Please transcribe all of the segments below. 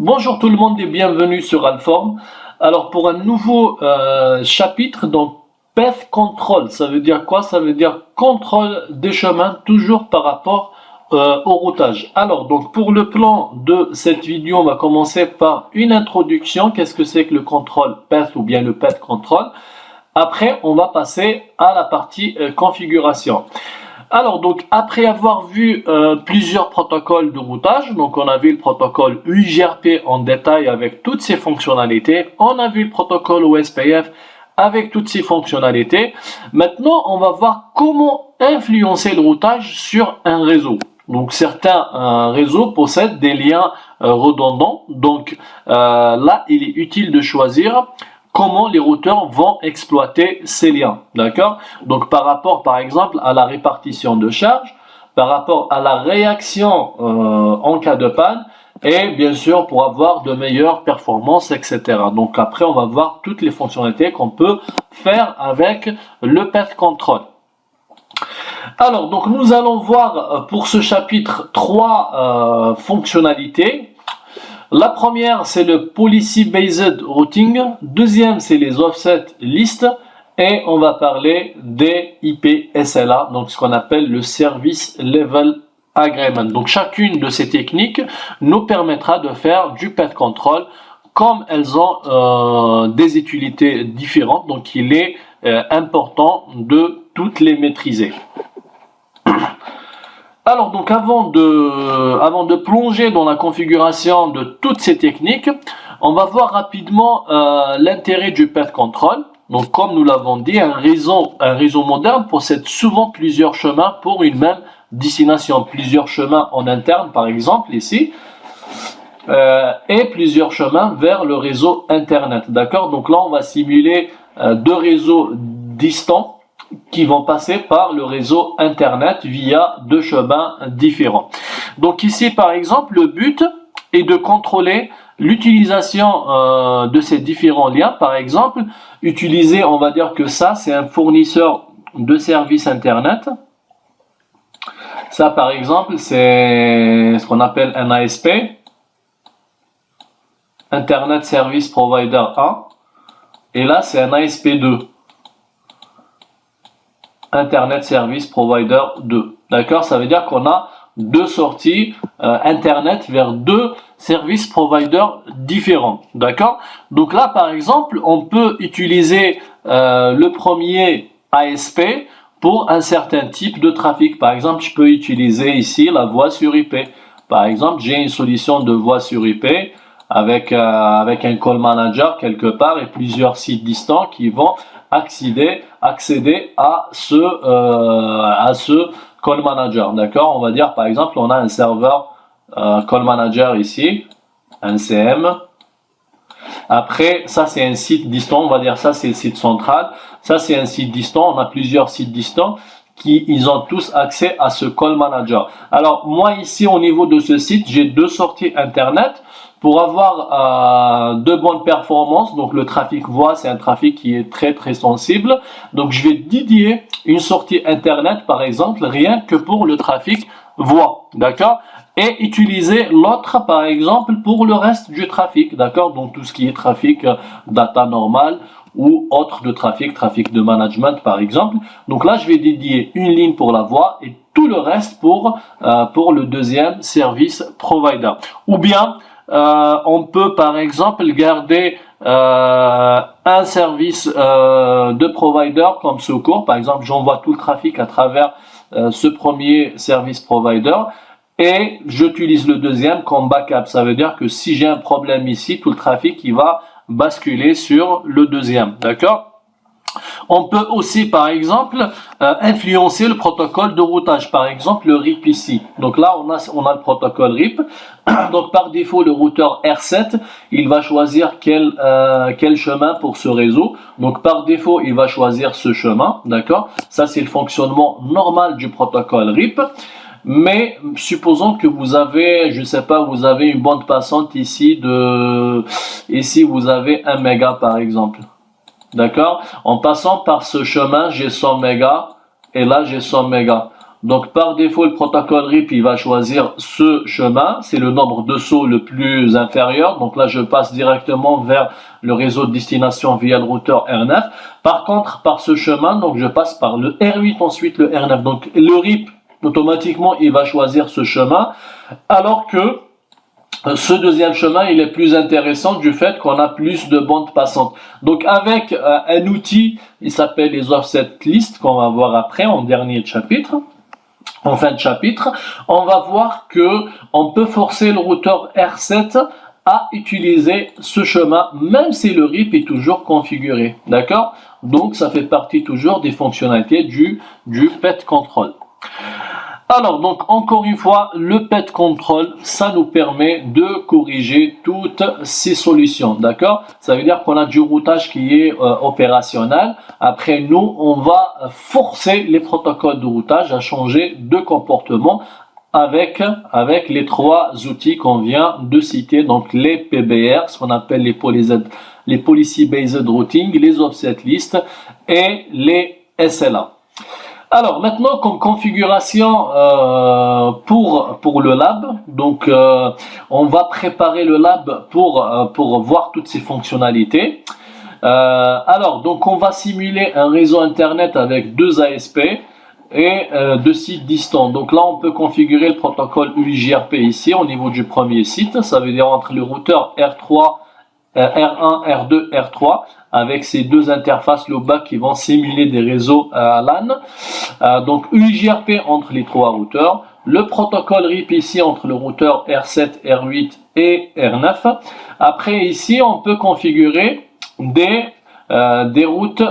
Bonjour tout le monde et bienvenue sur Alform. Alors pour un nouveau chapitre, donc Path Control, ça veut dire quoi? Ça veut dire contrôle des chemins, toujours par rapport au routage. Alors donc pour le plan de cette vidéo, on va commencer par une introduction. Qu'est-ce que c'est que le contrôle Path ou bien le Path Control? Après, on va passer à la partie configuration. Alors donc après avoir vu plusieurs protocoles de routage, donc on a vu le protocole UIGRP en détail avec toutes ses fonctionnalités, on a vu le protocole OSPF avec toutes ses fonctionnalités. Maintenant on va voir comment influencer le routage sur un réseau. Donc certains réseaux possèdent des liens redondants, donc là il est utile de choisir comment les routeurs vont exploiter ces liens, d'accord? Donc par rapport par exemple à la répartition de charge, par rapport à la réaction en cas de panne, et bien sûr pour avoir de meilleures performances, etc. Donc après on va voir toutes les fonctionnalités qu'on peut faire avec le Path Control. Alors donc nous allons voir pour ce chapitre trois fonctionnalités. La première, c'est le Policy Based Routing. Deuxième, c'est les Offset List. Et on va parler des IP SLA, donc ce qu'on appelle le Service Level Agreement. Donc chacune de ces techniques nous permettra de faire du Path Control comme elles ont des utilités différentes. Donc il est important de toutes les maîtriser. Alors donc avant de plonger dans la configuration de toutes ces techniques, on va voir rapidement l'intérêt du Path Control. Donc comme nous l'avons dit, un réseau moderne possède souvent plusieurs chemins pour une même destination. Plusieurs chemins en interne par exemple ici, et plusieurs chemins vers le réseau Internet. D'accord? Donc là on va simuler deux réseaux distants qui vont passer par le réseau Internet via deux chemins différents. Donc ici par exemple le but est de contrôler l'utilisation de ces différents liens. Par exemple utiliser, on va dire que ça c'est un fournisseur de services Internet. Ça par exemple c'est ce qu'on appelle un ASP, Internet Service Provider 1, et là c'est un ASP2, Internet Service Provider 2. D'accord? Ça veut dire qu'on a deux sorties Internet vers deux service providers différents. D'accord? Donc là, par exemple, on peut utiliser le premier ASP pour un certain type de trafic. Par exemple, je peux utiliser ici la voix sur IP. Par exemple, j'ai une solution de voix sur IP avec un call manager quelque part et plusieurs sites distants qui vont accéder à ce call manager. D'accord? On va dire par exemple on a un serveur call manager ici, un CM. Après ça c'est un site distant, on va dire ça c'est le site central. Ça c'est un site distant, on a plusieurs sites distants ils ont tous accès à ce call manager. Alors moi ici au niveau de ce site j'ai deux sorties Internet. Pour avoir de bonnes performances, donc le trafic voix, c'est un trafic qui est très sensible. Donc je vais dédier une sortie Internet, par exemple, rien que pour le trafic voix, d'accord? Et utiliser l'autre, par exemple, pour le reste du trafic, d'accord? Donc tout ce qui est trafic data normal ou autre de trafic de management, par exemple. Donc là, je vais dédier une ligne pour la voix et tout le reste pour le deuxième service provider. Ou bien on peut par exemple garder un service de provider comme secours. Par exemple, j'envoie tout le trafic à travers ce premier service provider et j'utilise le deuxième comme backup. Ça veut dire que si j'ai un problème ici, tout le trafic il va basculer sur le deuxième. D'accord? On peut aussi par exemple influencer le protocole de routage, par exemple le RIP ici. Donc là on a le protocole RIP. Donc par défaut le routeur R7 il va choisir quel chemin pour ce réseau. Donc par défaut il va choisir ce chemin, d'accord? Ça c'est le fonctionnement normal du protocole RIP. Mais supposons que vous avez, je sais pas, vous avez une bande passante ici vous avez 1 méga par exemple. D'accord? En passant par ce chemin, j'ai 100 mégas et là j'ai 100 mégas. Donc par défaut, le protocole RIP, il va choisir ce chemin. C'est le nombre de sauts le plus inférieur. Donc là, je passe directement vers le réseau de destination via le routeur R9. Par contre, par ce chemin, donc je passe par le R8, ensuite le R9. Donc le RIP, automatiquement, il va choisir ce chemin. Alors que ce deuxième chemin, il est plus intéressant du fait qu'on a plus de bandes passantes. Donc avec un outil, il s'appelle les offset list, qu'on va voir après en dernier chapitre. En fin de chapitre, on va voir que on peut forcer le routeur R7 à utiliser ce chemin, même si le RIP est toujours configuré. D'accord? Donc ça fait partie toujours des fonctionnalités du PET control. Alors, donc, encore une fois, le PET control, ça nous permet de corriger toutes ces solutions, d'accord? Ça veut dire qu'on a du routage qui est opérationnel. Après, nous, on va forcer les protocoles de routage à changer de comportement avec les trois outils qu'on vient de citer, donc les PBR, ce qu'on appelle les Policy Based Routing, les Offset List et les SLA. Alors maintenant, comme configuration pour le lab, donc on va préparer le lab pour voir toutes ces fonctionnalités. Alors donc on va simuler un réseau internet avec deux ASP et deux sites distants. Donc là on peut configurer le protocole UIGRP ici au niveau du premier site, ça veut dire entre le routeur R3, R1, R2, R3 avec ces deux interfaces LoBa qui vont simuler des réseaux LAN. Donc UIGRP entre les trois routeurs, le protocole RIP ici entre le routeur R7, R8 et R9. Après ici on peut configurer des routes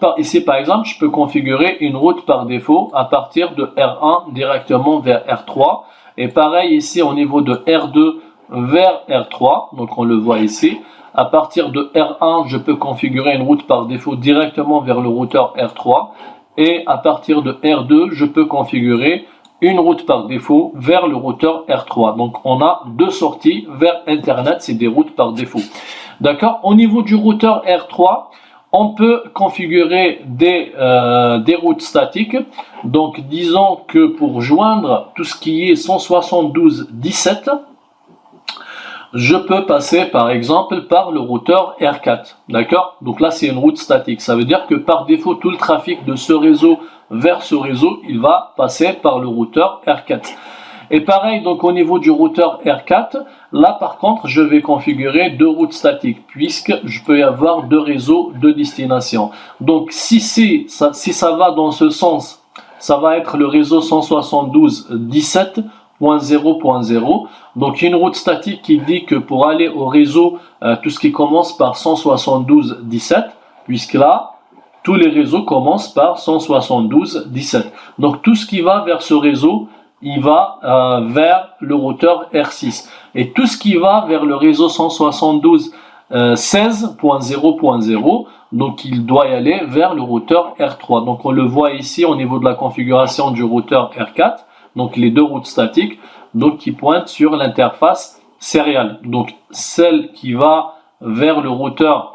par ici par exemple je peux configurer une route par défaut à partir de R1 directement vers R3 et pareil ici au niveau de R2 vers R3, donc on le voit ici. À partir de R1, je peux configurer une route par défaut directement vers le routeur R3 et à partir de R2, je peux configurer une route par défaut vers le routeur R3. Donc on a deux sorties vers Internet, c'est des routes par défaut. D'accord? Au niveau du routeur R3, on peut configurer des routes statiques. Donc disons que pour joindre tout ce qui est 172.17, je peux passer par exemple par le routeur R4, d'accord? Donc là c'est une route statique, ça veut dire que par défaut tout le trafic de ce réseau vers ce réseau, il va passer par le routeur R4. Et pareil donc au niveau du routeur R4, là par contre je vais configurer deux routes statiques puisque je peux y avoir deux réseaux de destination. Donc si ça va dans ce sens, ça va être le réseau 172.17.0.0. Donc une route statique qui dit que pour aller au réseau, tout ce qui commence par 172.17, puisque là, tous les réseaux commencent par 172.17. Donc tout ce qui va vers ce réseau, il va vers le routeur R6. Et tout ce qui va vers le réseau 172.16.0.0, donc il doit y aller vers le routeur R3. Donc on le voit ici au niveau de la configuration du routeur R4, donc les deux routes statiques, donc qui pointent sur l'interface sériale. Donc celle qui va vers le routeur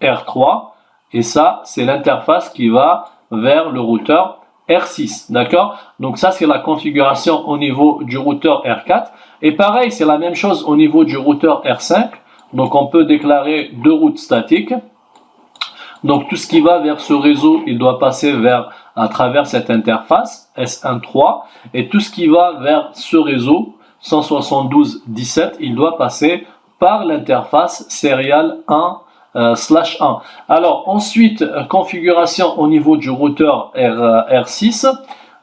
R3 et ça c'est l'interface qui va vers le routeur R6. D'accord? Donc ça c'est la configuration au niveau du routeur R4 et pareil c'est la même chose au niveau du routeur R5. Donc on peut déclarer deux routes statiques. Donc tout ce qui va vers ce réseau, il doit passer à travers cette interface S13 et tout ce qui va vers ce réseau 172.17, il doit passer par l'interface serial 1/1. Alors ensuite, configuration au niveau du routeur R6.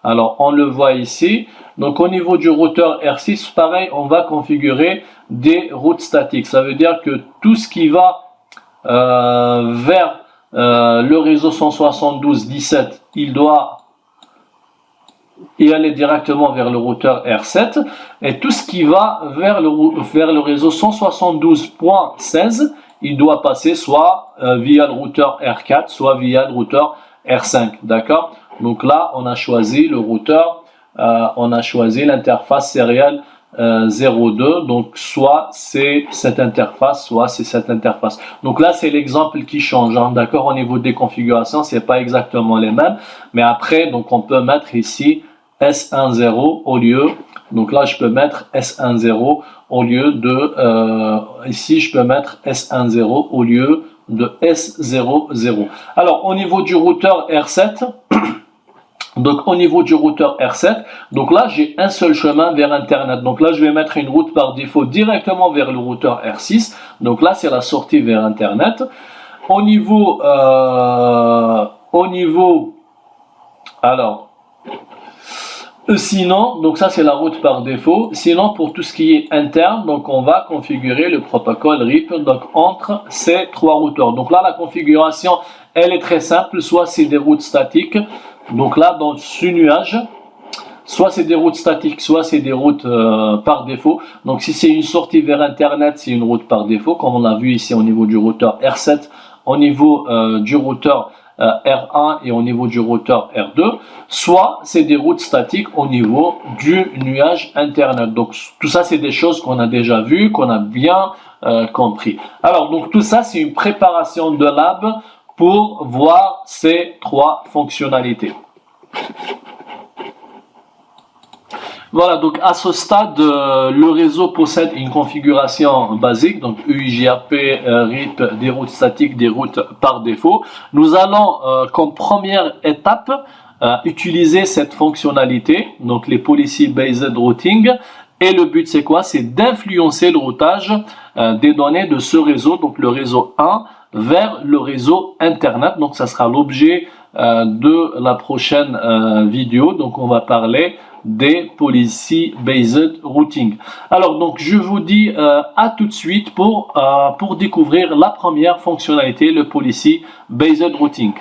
Alors on le voit ici. Donc au niveau du routeur R6, pareil, on va configurer des routes statiques. Ça veut dire que tout ce qui va vers le réseau 172.17, il doit y aller directement vers le routeur R7 et tout ce qui va vers le réseau 172.16, il doit passer soit via le routeur R4, soit via le routeur R5, d'accord? Donc là, on a choisi le routeur, on a choisi l'interface sériale 02, donc soit c'est cette interface, soit c'est cette interface. Donc là c'est l'exemple qui change, hein, d'accord? Au niveau des configurations, c'est pas exactement les mêmes, mais après donc on peut mettre ici S10 au lieu, donc là je peux mettre S10 au lieu de, ici je peux mettre S10 au lieu de S00. Alors au niveau du routeur R7, donc au niveau du routeur R7, donc là j'ai un seul chemin vers Internet. Donc là je vais mettre une route par défaut directement vers le routeur R6. Donc là c'est la sortie vers Internet. Au niveau, alors, sinon, donc ça c'est la route par défaut. Sinon pour tout ce qui est interne, donc on va configurer le protocole RIP donc entre ces trois routeurs. Donc là la configuration elle est très simple, soit c'est des routes statiques. Donc là, dans ce nuage, soit c'est des routes statiques, soit c'est des routes par défaut. Donc si c'est une sortie vers Internet, c'est une route par défaut, comme on a vu ici au niveau du routeur R7, au niveau du routeur R1 et au niveau du routeur R2. Soit c'est des routes statiques au niveau du nuage Internet. Donc tout ça, c'est des choses qu'on a déjà vues, qu'on a bien compris. Alors donc tout ça, c'est une préparation de lab pour voir ces trois fonctionnalités. Voilà, donc à ce stade, le réseau possède une configuration basique, donc UIGRP, RIP, des routes statiques, des routes par défaut. Nous allons, comme première étape, utiliser cette fonctionnalité, donc les Policy Based Routing. Et le but, c'est quoi? C'est d'influencer le routage des données de ce réseau, donc le réseau 1, vers le réseau Internet. Donc ça sera l'objet de la prochaine vidéo. Donc on va parler des Policy Based Routing. Alors donc je vous dis à tout de suite pour découvrir la première fonctionnalité, le Policy Based Routing.